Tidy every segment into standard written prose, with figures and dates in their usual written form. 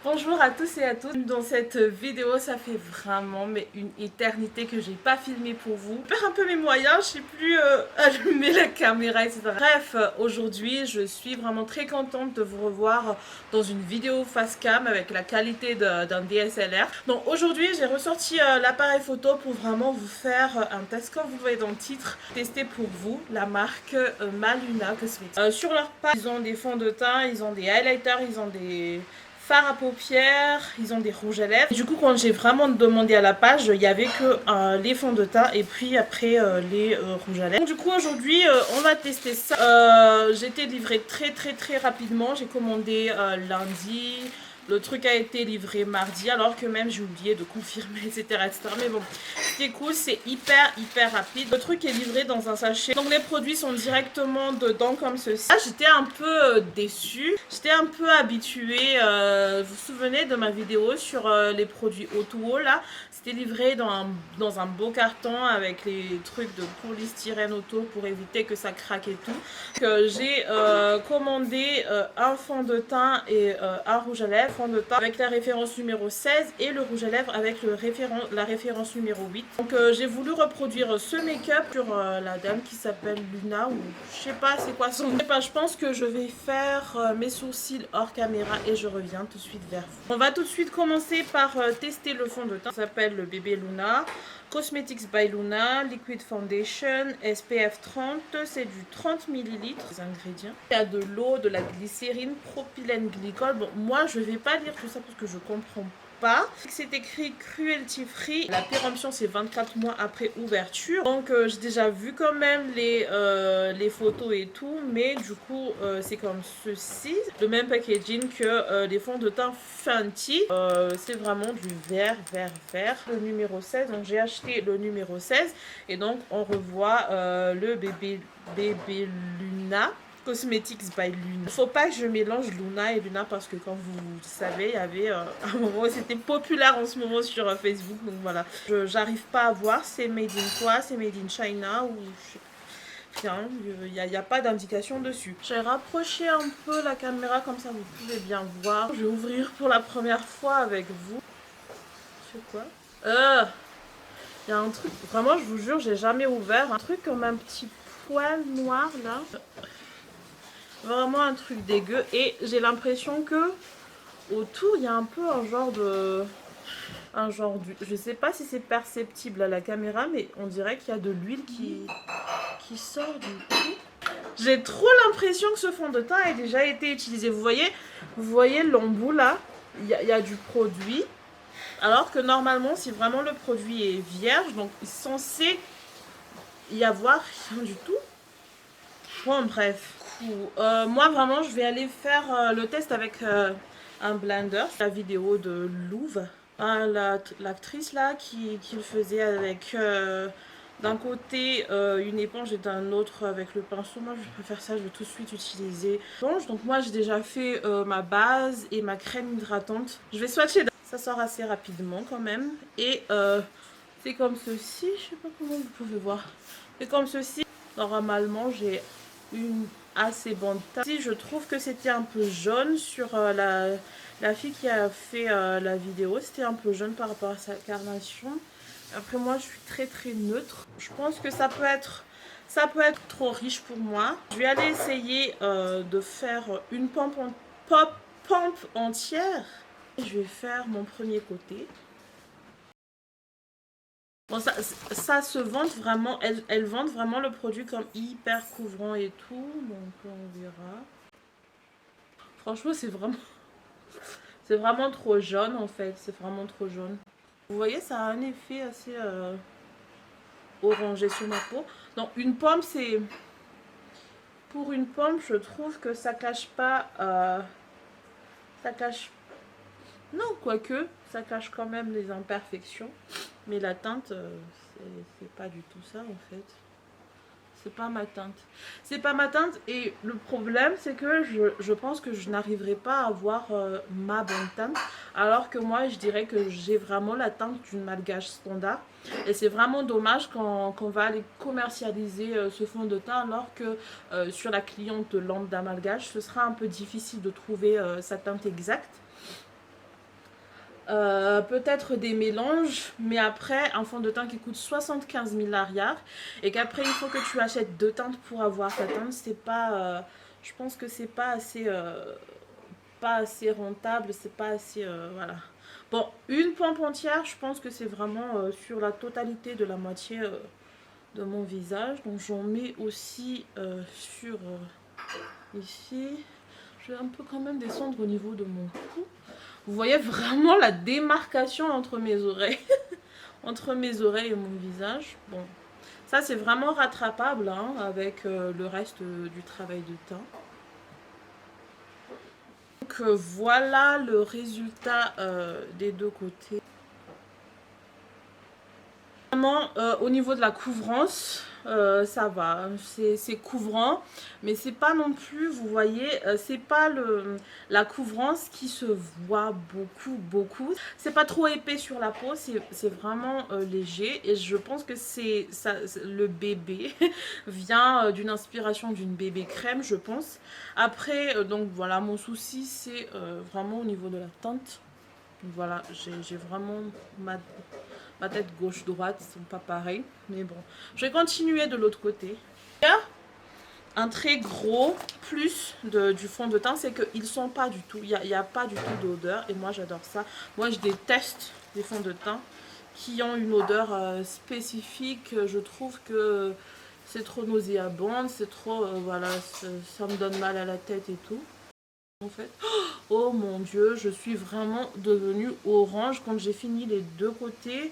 Bonjour à tous et à toutes. Dans cette vidéo, ça fait vraiment une éternité que j'ai pas filmé pour vous. Je perds un peu mes moyens, je sais plus allumer la caméra, etc. Bref, aujourd'hui, je suis vraiment très contente de vous revoir dans une vidéo face cam avec la qualité d'un DSLR. Donc aujourd'hui, j'ai ressorti l'appareil photo pour vraiment vous faire un test. Comme vous voyez dans le titre, tester pour vous la marque Maluna Cosmetics. Sur leur page, ils ont des fonds de teint, ils ont des highlighters, ils ont des fards à paupières, ils ont des rouges à lèvres. Et du coup, quand j'ai vraiment demandé à la page, il n'y avait que les fonds de teint et puis après les rouges à lèvres. Donc, du coup, aujourd'hui, on va tester ça. J'ai été livrée très rapidement. J'ai commandé lundi. Le truc a été livré mardi, alors que même j'ai oublié de confirmer, etc. Mais bon, ce qui est cool, c'est hyper rapide. Le truc est livré dans un sachet. Donc les produits sont directement dedans comme ceci. Là, j'étais un peu déçue. J'étais un peu habituée. Vous vous souvenez de ma vidéo sur les produits Auto là? C'était livré dans un beau carton avec les trucs de polystyrène autour pour éviter que ça craque et tout. J'ai commandé un fond de teint et un rouge à lèvres. Fond de teint avec la référence numéro 16 et le rouge à lèvres avec la référence numéro 8. Donc j'ai voulu reproduire ce make-up sur la dame qui s'appelle Luna, ou je sais pas c'est quoi son nom. Je pense que je vais faire mes sourcils hors caméra et je reviens tout de suite vers vous. On va tout de suite commencer par tester le fond de teint. Ça s'appelle le bébé Luna. Cosmetics by Luna, Liquid Foundation, SPF 30, c'est du 30 ml. Les ingrédients. Il y a de l'eau, de la glycérine, propylène glycol. Bon, moi je vais pas lire tout ça parce que je comprends pas. C'est écrit cruelty free. La péremption c'est 24 mois après ouverture. Donc j'ai déjà vu quand même les photos et tout. Mais du coup c'est comme ceci. Le même packaging que les fonds de teint Fenty. C'est vraiment du vert. Le numéro 16. Donc j'ai acheté le numéro 16. Et donc on revoit le bébé Luna. Cosmetics by Luna. Faut pas que je mélange Luna et Luna parce que comme vous savez, il y avait un moment où c'était populaire en ce moment sur Facebook. Donc voilà, j'arrive pas à voir c'est made in quoi, c'est made in China ou rien, il n'y a pas d'indication dessus. J'ai rapproché un peu la caméra comme ça vous pouvez bien voir. Je vais ouvrir pour la première fois avec vous. C'est quoi il y a un truc, vraiment je vous jure, j'ai jamais ouvert. Un truc comme un petit poil noir là. Vraiment un truc dégueu. Et j'ai l'impression que autour il y a un peu un genre de... je sais pas si c'est perceptible à la caméra, mais on dirait qu'il y a de l'huile qui sort du tout. J'ai trop l'impression que ce fond de teint a déjà été utilisé. Vous voyez l'embout là, il y a du produit. Alors que normalement, si vraiment le produit est vierge, donc il est censé y avoir rien du tout. Bon, bref. Moi, vraiment, je vais aller faire le test avec un blender. La vidéo de Louve, l'actrice là, qui le faisait avec d'un côté une éponge et d'un autre avec le pinceau. Moi, je préfère ça, je vais tout de suite utiliser l'éponge. Donc, moi, j'ai déjà fait ma base et ma crème hydratante. Je vais swatcher. Ça sort assez rapidement quand même. Et c'est comme ceci. Je sais pas comment vous pouvez voir. C'est comme ceci. Normalement, j'ai une assez bonne teinte. Si je trouve que c'était un peu jaune sur la fille qui a fait la vidéo, c'était un peu jaune par rapport à sa carnation. Après moi je suis très neutre. Je pense que ça peut être trop riche pour moi. Je vais aller essayer de faire une pompe entière. Je vais faire mon premier côté. Bon, ça se vante vraiment, elles vendent vraiment le produit comme hyper couvrant et tout, donc on verra. Franchement, c'est vraiment trop jaune en fait, c'est vraiment trop jaune. Vous voyez, ça a un effet assez orangé sur ma peau. Donc une pomme, c'est... Pour une pomme, je trouve que ça cache pas... ça cache... Non, quoique, ça cache quand même les imperfections. Mais la teinte, c'est pas du tout ça en fait. C'est pas ma teinte. C'est pas ma teinte et le problème c'est que je pense que je n'arriverai pas à avoir ma bonne teinte. Alors que moi je dirais que j'ai vraiment la teinte d'une malgache standard. Et c'est vraiment dommage quand on va aller commercialiser ce fond de teint alors que sur la cliente lambda malgache ce sera un peu difficile de trouver sa teinte exacte. peut-être des mélanges, mais après un fond de teint qui coûte 75 000 arrière et qu'après il faut que tu achètes deux teintes pour avoir ta teinte, c'est pas, je pense que c'est pas assez rentable, c'est pas assez, voilà. Bon, une pompe entière, je pense que c'est vraiment sur la totalité de la moitié de mon visage, donc j'en mets aussi sur ici. Je vais un peu quand même descendre au niveau de mon cou. Vous voyez vraiment la démarcation entre mes oreilles. Entre mes oreilles et mon visage. Bon, ça c'est vraiment rattrapable hein, avec le reste du travail de teint. Donc voilà le résultat des deux côtés. Vraiment, au niveau de la couvrance, ça va, c'est couvrant, mais c'est pas non plus, vous voyez, c'est pas la couvrance qui se voit beaucoup. C'est pas trop épais sur la peau, c'est vraiment léger et je pense que c'est ça, le bébé vient d'une inspiration d'une bébé crème, je pense. Après, donc voilà, mon souci c'est vraiment au niveau de la teinte. Voilà, j'ai vraiment ma tête gauche-droite, ils sont pas pareils. Mais bon, je vais continuer de l'autre côté. Il y a un très gros plus du fond de teint, c'est qu'ils sont pas du tout, il n'y a pas du tout d'odeur. Et moi, j'adore ça. Moi, je déteste les fonds de teint qui ont une odeur spécifique. Je trouve que c'est trop nauséabond, c'est trop, voilà, ça me donne mal à la tête et tout. En fait, oh mon dieu, je suis vraiment devenue orange quand j'ai fini les deux côtés.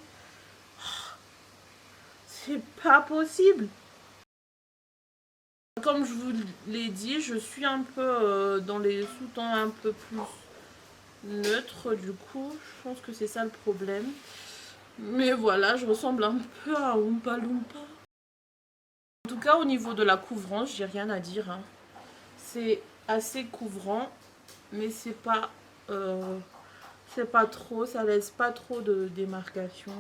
C'est pas possible. Comme je vous l'ai dit, je suis un peu dans les sous-tons un peu plus neutres. Du coup, je pense que c'est ça le problème. Mais voilà, je ressemble un peu à Oompa Loompa. En tout cas, au niveau de la couvrance, j'ai rien à dire. Hein. C'est assez couvrant, mais c'est pas trop, ça laisse pas trop de démarcation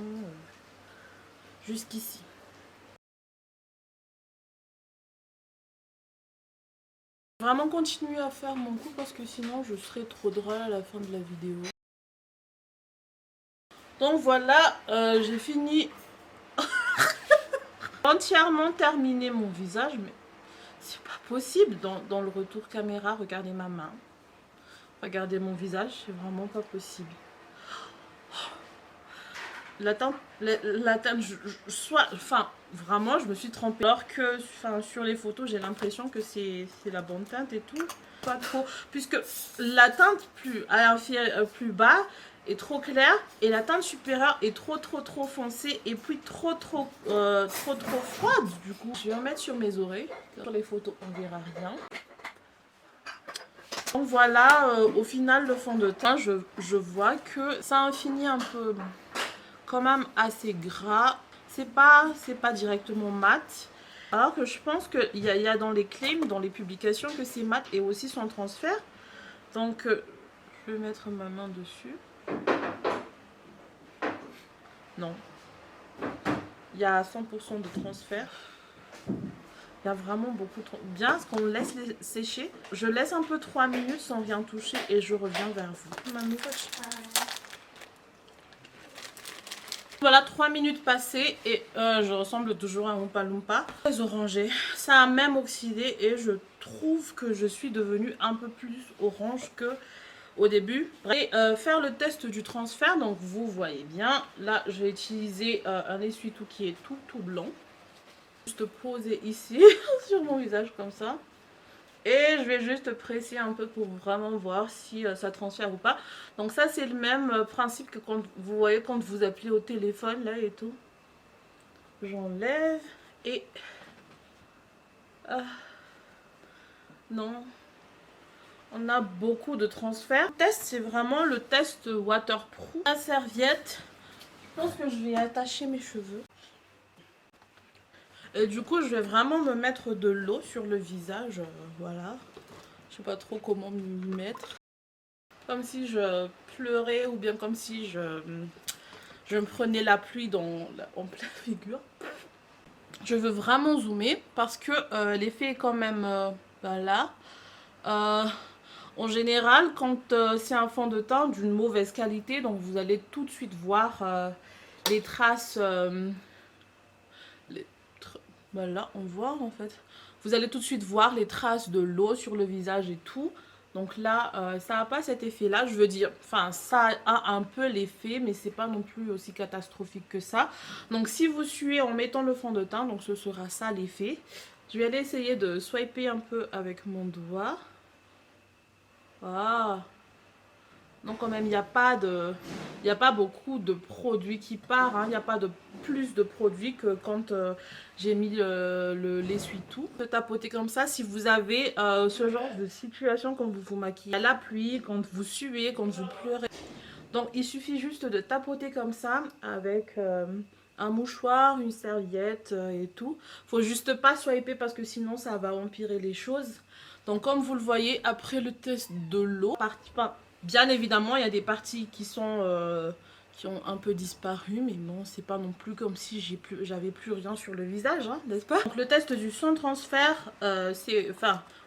jusqu'ici. Vraiment continuer à faire mon cou parce que sinon je serai trop drôle à la fin de la vidéo. Donc voilà, j'ai fini entièrement terminé mon visage, mais c'est pas possible dans le retour caméra. Regardez ma main, regardez mon visage, c'est vraiment pas possible. La teinte, vraiment, je me suis trompée. Alors que, sur les photos, j'ai l'impression que c'est la bonne teinte et tout. Pas trop, puisque la teinte plus bas est trop claire et la teinte supérieure est trop foncée et puis trop froide du coup. Je vais en mettre sur mes oreilles. Sur les photos, on verra rien. Donc voilà, au final, le fond de teint, je vois que ça a fini un peu quand même assez gras. C'est pas directement mat. Alors que je pense qu'il y a dans les claims, dans les publications, que c'est mat et aussi son transfert. Donc je vais mettre ma main dessus. Non. Il y a 100% de transfert. Il y a vraiment beaucoup trop. Bien, ce qu'on laisse sécher. Je laisse un peu 3 minutes sans rien toucher et je reviens vers vous. Voilà, 3 minutes passées et je ressemble toujours à Oompa Loompa. Très orangé. Ça a même oxydé et je trouve que je suis devenue un peu plus orange que au début. Et faire le test du transfert, donc vous voyez bien. Là, je vais utiliser un essuie-tout qui est tout blanc. Juste poser ici sur mon visage comme ça. Et je vais juste presser un peu pour vraiment voir si ça transfère ou pas. Donc ça c'est le même principe que quand vous voyez quand vous appelez au téléphone là et tout. J'enlève et... non. On a beaucoup de transferts. Le test c'est vraiment le test waterproof. La serviette. Je pense que je vais attacher mes cheveux. Et du coup je vais vraiment me mettre de l'eau sur le visage. Voilà. Je sais pas trop comment m'y mettre. Comme si je pleurais ou bien comme si je me prenais la pluie en pleine figure. Je veux vraiment zoomer parce que l'effet est quand même là. En général, quand c'est un fond de teint d'une mauvaise qualité, donc vous allez tout de suite voir les traces. Les bah là, on voit en fait. Vous allez tout de suite voir les traces de l'eau sur le visage et tout. Donc là, ça n'a pas cet effet-là. Je veux dire, enfin, ça a un peu l'effet, mais c'est pas non plus aussi catastrophique que ça. Donc si vous suivez en mettant le fond de teint, donc ce sera ça l'effet. Je vais aller essayer de swiper un peu avec mon doigt. Ah. Donc quand même, il n'y a pas beaucoup de produits qui partent. Hein. Il n'y a pas de plus de produits que quand j'ai mis l'essuie-tout. De tapoter comme ça, si vous avez ce genre de situation quand vous vous maquillez à la pluie, quand vous suez, quand vous pleurez. Donc il suffit juste de tapoter comme ça avec un mouchoir, une serviette et tout. Faut juste pas swiper parce que sinon ça va empirer les choses. Donc comme vous le voyez, après le test de l'eau, bien évidemment il y a des parties qui ont un peu disparu, mais bon, c'est pas non plus comme si j'avais plus rien sur le visage, hein, n'est-ce pas? Donc le test du sans transfert,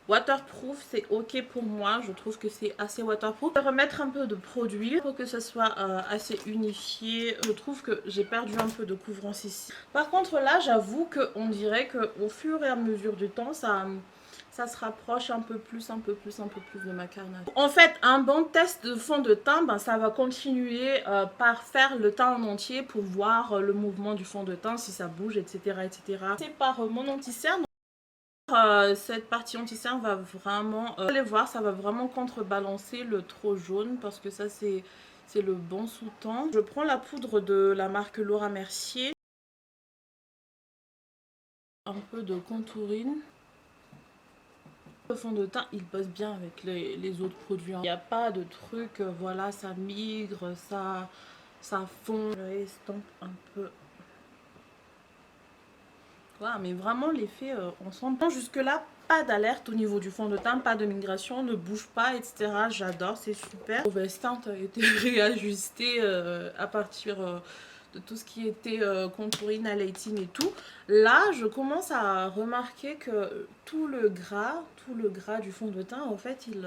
waterproof, c'est ok pour moi. Je trouve que c'est assez waterproof. Je vais remettre un peu de produit pour que ça soit assez unifié. Je trouve que j'ai perdu un peu de couvrance ici. Par contre là, j'avoue qu'on dirait qu'au fur et à mesure du temps, ça se rapproche un peu plus de ma carnation. En fait, un bon test de fond de teint, ben, ça va continuer par faire le teint en entier pour voir le mouvement du fond de teint, si ça bouge, etc. etc. C'est par mon anti-cerne. Cette partie anti-cerne va vraiment, vous allez voir, ça va vraiment contrebalancer le trop jaune parce que ça c'est le bon sous-teint. Je prends la poudre de la marque Laura Mercier. Un peu de contouring. Le fond de teint, il bosse bien avec les autres produits. Il n'y a pas de truc, voilà, ça migre, ça fond. Je estompe un peu. Voilà, mais vraiment l'effet, on sent. Jusque là, pas d'alerte au niveau du fond de teint, pas de migration, ne bouge pas, etc. J'adore, c'est super. La mauvaise teinte a été réajustée à partir de tout ce qui était contouring, highlighting et tout. Là, je commence à remarquer que tout le gras du fond de teint, en fait, il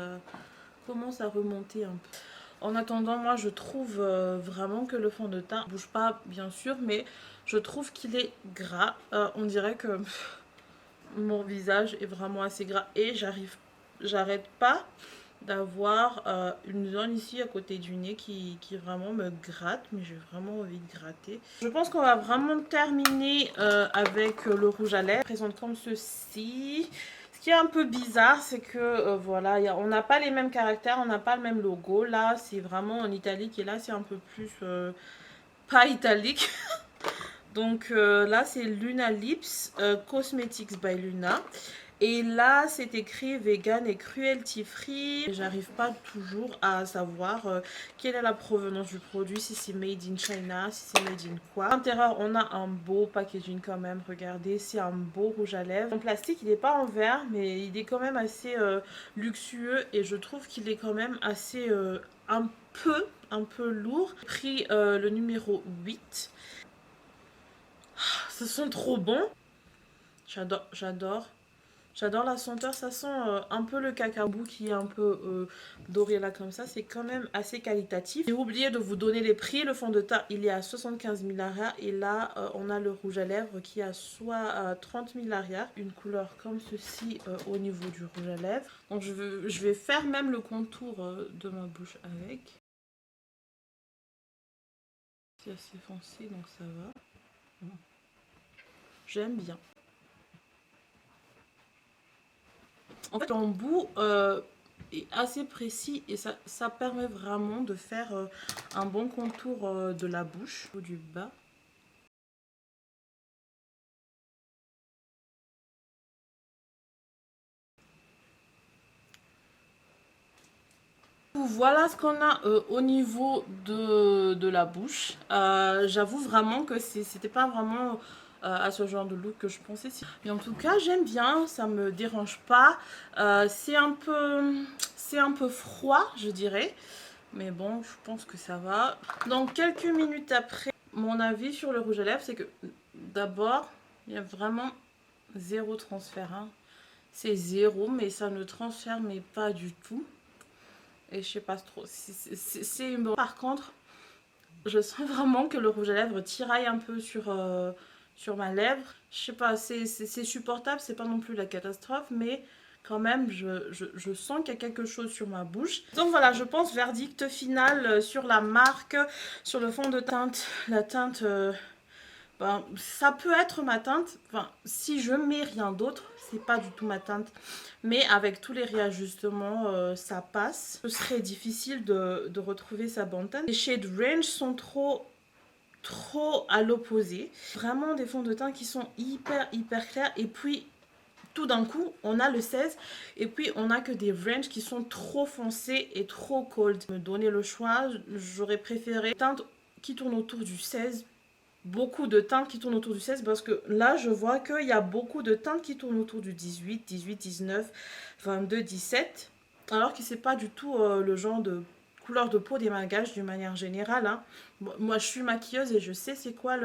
commence à remonter un peu. En attendant, moi, je trouve vraiment que le fond de teint ne bouge pas, bien sûr, mais je trouve qu'il est gras. On dirait que mon visage est vraiment assez gras et j'arrête pas d'avoir une zone ici à côté du nez qui vraiment me gratte, mais j'ai vraiment envie de gratter. Je pense qu'on va vraiment terminer avec le rouge à lèvres. Présente comme ceci. Ce qui est un peu bizarre, c'est que voilà, on n'a pas les mêmes caractères, on n'a pas le même logo. Là, c'est vraiment en italique et là, c'est un peu plus pas italique. Donc là, c'est Luna Lips Cosmetics by Luna. Et là, c'est écrit vegan et cruelty free. J'arrive pas toujours à savoir quelle est la provenance du produit, si c'est made in China, si c'est made in quoi. À l'intérieur, on a un beau packaging quand même. Regardez, c'est un beau rouge à lèvres. En plastique, il n'est pas en verre, mais il est quand même assez luxueux. Et je trouve qu'il est quand même assez un peu lourd. Pris le numéro 8. Ça sent trop bon. J'adore. J'adore la senteur, ça sent un peu le cacao qui est un peu doré là comme ça. C'est quand même assez qualitatif. J'ai oublié de vous donner les prix. Le fond de teint, il est à 75 000 arrières. Et là, on a le rouge à lèvres qui a soit 30 000 arrières. Une couleur comme ceci au niveau du rouge à lèvres. Donc je vais faire même le contour de ma bouche avec. C'est assez foncé, donc ça va. J'aime bien. En fait, l'embout est assez précis et ça permet vraiment de faire un bon contour de la bouche ou du bas. Voilà ce qu'on a au niveau de la bouche. J'avoue vraiment que c'était pas vraiment à ce genre de look que je pensais. Mais en tout cas, j'aime bien, ça me dérange pas. C'est un peu froid, je dirais. Mais bon, je pense que ça va. Donc, quelques minutes après, mon avis sur le rouge à lèvres, c'est que d'abord, il y a vraiment zéro transfert. Hein. C'est zéro, mais ça ne transfère mais pas du tout. Et je sais pas trop, c'est bon. Par contre, je sens vraiment que le rouge à lèvres tiraille un peu sur ma lèvre. Je sais pas, c'est supportable, c'est pas non plus la catastrophe, mais quand même, je sens qu'il y a quelque chose sur ma bouche. Donc voilà, je pense verdict final sur la marque, sur le fond de teinte. La teinte, ben, ça peut être ma teinte. Enfin, si je mets rien d'autre, c'est pas du tout ma teinte. Mais avec tous les réajustements, ça passe. Ce serait difficile de retrouver sa bonne teinte. Les shade range sont trop à l'opposé. Vraiment des fonds de teint qui sont hyper clairs. Et puis tout d'un coup, on a le 16 et puis on a que des ranges qui sont trop foncés et trop cold. Me donner le choix, j'aurais préféré teinte qui tourne autour du 16. Beaucoup de teintes qui tournent autour du 16 parce que là je vois qu'il y a beaucoup de teintes qui tournent autour du 18, 19, 22, 17 alors que c'est pas du tout le genre de couleur de peau des magages d'une manière générale, hein. Moi je suis maquilleuse et je sais c'est quoi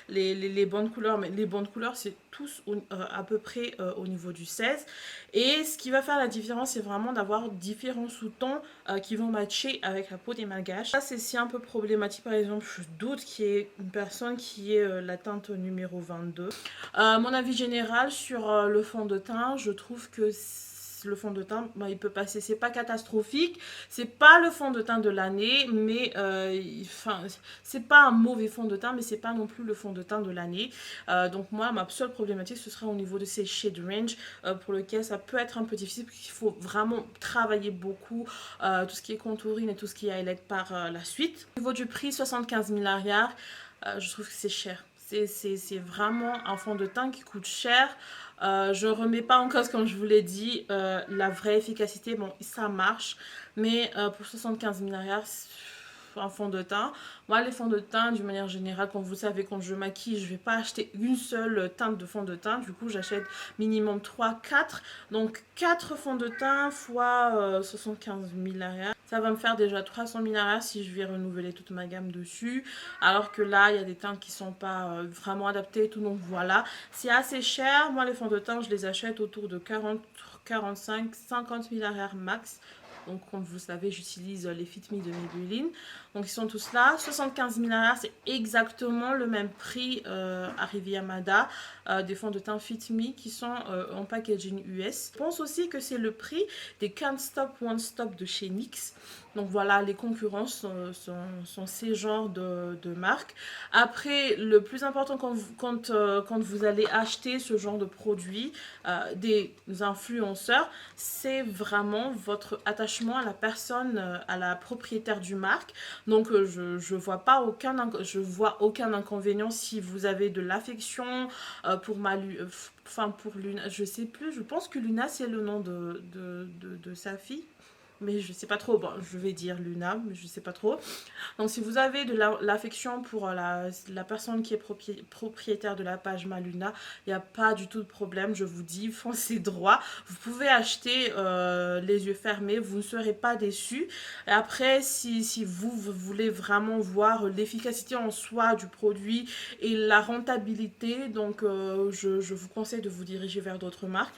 les bonnes couleurs, mais les bonnes couleurs c'est tous à peu près au niveau du 16 et ce qui va faire la différence c'est vraiment d'avoir différents sous-tons qui vont matcher avec la peau des magages. Ça c'est si un peu problématique, par exemple je doute qu'il y ait une personne qui ait la teinte numéro 22. Mon avis général sur le fond de teint, je trouve que le fond de teint, bah, il peut passer, c'est pas catastrophique, c'est pas le fond de teint de l'année, mais enfin, c'est pas un mauvais fond de teint, mais c'est pas non plus le fond de teint de l'année. Donc moi, ma seule problématique, ce sera au niveau de ces shade range, pour lequel ça peut être un peu difficile, parce qu'il faut vraiment travailler beaucoup, tout ce qui est contouring et tout ce qui est highlight par la suite. Au niveau du prix, 75 000 arrière, je trouve que c'est cher. C'est vraiment un fond de teint qui coûte cher. Je ne remets pas en cause, comme je vous l'ai dit, la vraie efficacité. Bon, ça marche, mais pour 75 000 arrière, un fond de teint. Moi, les fonds de teint, d'une manière générale, comme vous savez, quand je maquille, je ne vais pas acheter une seule teinte de fond de teint. Du coup, j'achète minimum 3, 4. Donc, 4 fonds de teint fois 75 000 arrière. Ça va me faire déjà 300 000 arrière si je vais renouveler toute ma gamme dessus. Alors que là, il y a des teintes qui ne sont pas vraiment adaptées et tout. Donc voilà, c'est assez cher. Moi, les fonds de teint, je les achète autour de 40, 45, 50 000 arrière max. Donc, comme vous savez, j'utilise les Fit Me de Maybelline. Donc, ils sont tous là. 75 000 arrière, c'est exactement le même prix à Riviamada. Des fonds de teint Fit Me qui sont en packaging US. Je pense aussi que c'est le prix des Can't Stop One Stop de chez NYX. Donc voilà, les concurrents sont ces genres de marques. Après, le plus important quand vous allez acheter ce genre de produit des influenceurs, c'est vraiment votre attachement à la personne, à la propriétaire du marque. Donc je vois aucun inconvénient si vous avez de l'affection pour pour Luna, je sais plus, je pense que Luna c'est le nom de sa fille. Mais je sais pas trop, bon je vais dire Luna, mais je sais pas trop. Donc si vous avez de l'affection pour la personne qui est propriétaire de la page Maluna, il n'y a pas du tout de problème, je vous dis, foncez droit. Vous pouvez acheter les yeux fermés, vous ne serez pas déçus. Et après, si vous voulez vraiment voir l'efficacité en soi du produit et la rentabilité, donc je vous conseille de vous diriger vers d'autres marques.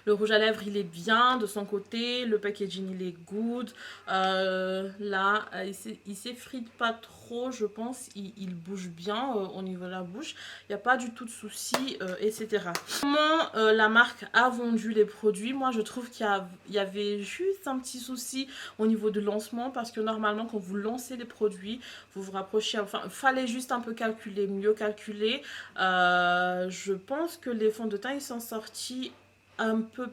Le rouge à lèvres, il est bien de son côté. Le packaging, il est good. Là, il s'effrite pas trop, je pense. Il bouge bien au niveau de la bouche. Il n'y a pas du tout de soucis, etc. Comment la marque a vendu les produits? Moi, je trouve qu'il y avait juste un petit souci au niveau de lancement. Parce que normalement, quand vous lancez les produits, vous vous rapprochez... Enfin, il fallait juste un peu calculer, mieux calculer. Je pense que les fonds de teint, ils sont sortis un peu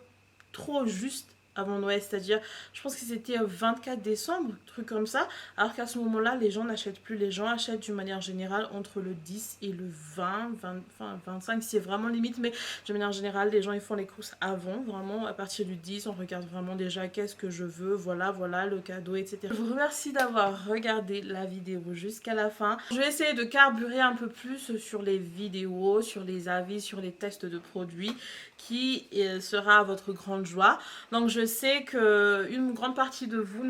trop juste avant Noël, c'est-à-dire je pense que c'était 24 décembre, truc comme ça, alors qu'à ce moment-là les gens n'achètent plus, les gens achètent d'une manière générale entre le 10 et le 20, enfin 25 c'est vraiment limite, mais de manière générale les gens ils font les courses avant, vraiment à partir du 10 on regarde vraiment déjà qu'est-ce que je veux, voilà le cadeau, etc. Je vous remercie d'avoir regardé la vidéo jusqu'à la fin. Je vais essayer de carburer un peu plus sur les vidéos, sur les avis, sur les tests de produits qui sera à votre grande joie. Donc je sais que une grande partie de vous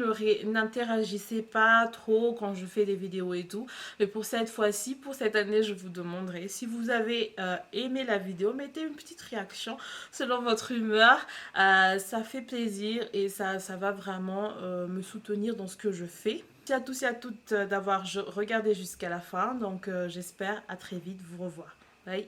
n'interagissez pas trop quand je fais des vidéos et tout. Mais pour cette fois-ci, pour cette année, je vous demanderai si vous avez aimé la vidéo, mettez une petite réaction selon votre humeur. Ça fait plaisir et ça va vraiment me soutenir dans ce que je fais. Merci à tous et à toutes d'avoir regardé jusqu'à la fin. Donc j'espère à très vite vous revoir. Bye.